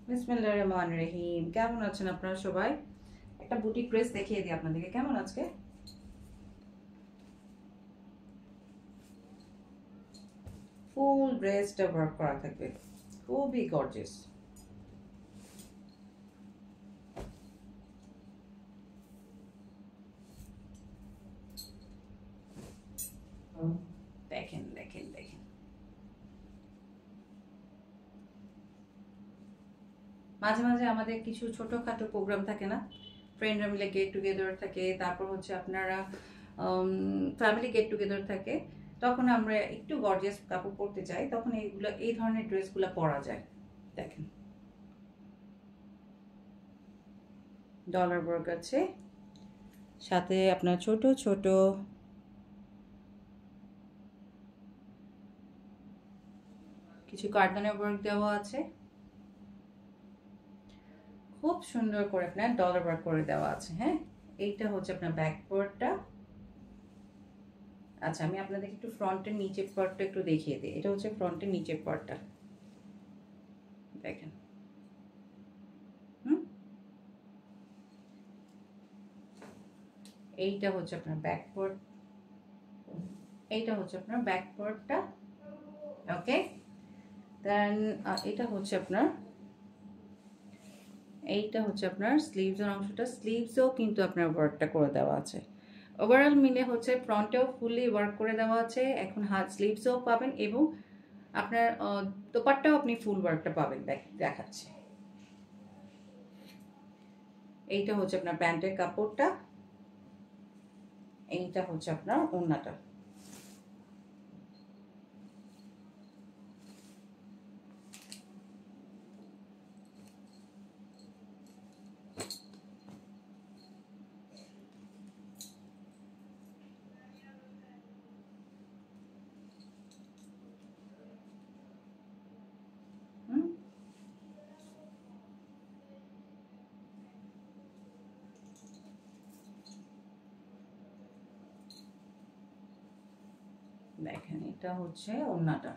বিসমিল্লাহির রহমানির রহিম। কেমন আছেন আপনারা সবাই? একটা বুটিক ড্রেস দেখিয়ে দিই আপনাদেরকে, কেমন আজকে ফুল ড্রেসটা ওয়ার্ক করা থাকবে, খুবই গর্জিয়াস। দেখেন দেখেন দেখেন, মাঝে মাঝে আমাদের কিছু ছোটখাটো প্রোগ্রাম থাকে না, ফ্রেন্ডরা মিলে গেট টুগেদার থাকে, তারপর হচ্ছে আপনারা ফ্যামিলি গেট টুগেদার থাকে, তখন আমরা একটু গর্জিয়াস কাপড় পরতে চাই, তখন এইগুলো এই ধরনের ড্রেসগুলো পরা যায়। দেখেন, ডলার ওয়ার্ক আছে, সাথে আপনার ছোট ছোট কিছু কার্টনের ওয়ার্ক দেওয়া আছে, খুব সুন্দর করে আপনার ডলার ওয়ার্ক করে দেওয়া আছে। হ্যাঁ, এইটা হচ্ছে আপনার ব্যাক পার্টটা। আচ্ছা, আমি আপনাদের একটু ফ্রন্টের নিচের পার্টটা একটু দেখিয়ে দিই। এটা হচ্ছে ফ্রন্টের নিচের পার্টটা, দেখেন। এইটা হচ্ছে আপনার ব্যাক পার্ট, এইটা হচ্ছে আপনার ব্যাক পার্টটা। ওকে, দেন এটা হচ্ছে আপনার, এইটা হচ্ছে আপনার স্লিভসের অংশটা। স্লিভসেও কিন্তু আপনার ওয়ার্কটা করে দেওয়া আছে। ওভারঅল মিলে হচ্ছে ফ্রন্টেও ফুললি ওয়ার্ক করে দেওয়া আছে, এখন হাত স্লিভসেও পাবেন এবং আপনার দোপাট্টাও আপনি ফুল ওয়ার্কটা পাবেন। দেখাচ্ছে, এইটা হচ্ছে আপনার প্যান্টের কাপড়টা, এইটা হচ্ছে আপনার ওড়নাটা। দেখেন, এটা হচ্ছে ওড়নাটা।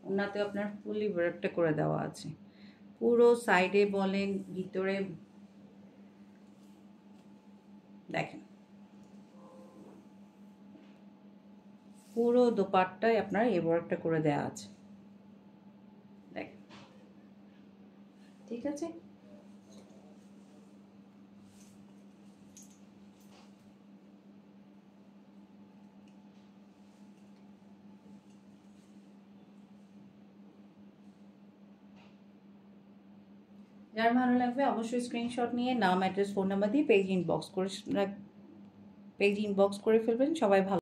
ওড়নাতে আপনার ফুললি ওয়ার্কটা করে দেওয়া আছে, পুরো সাইডে বলেন ভিতরে। দেখেন, পুরো দোপাট্টায় আপনার এই ওয়ার্কটা করে দেওয়া আছে। দেখেন, ঠিক আছে। যার ভালো লাগবে অবশ্যই স্ক্রিনশট নিয়ে নাম, অ্যাড্রেস, ফোন নাম্বার দিয়ে পেজ ইনবক্স করে ফেলবেন। সবাই ভালো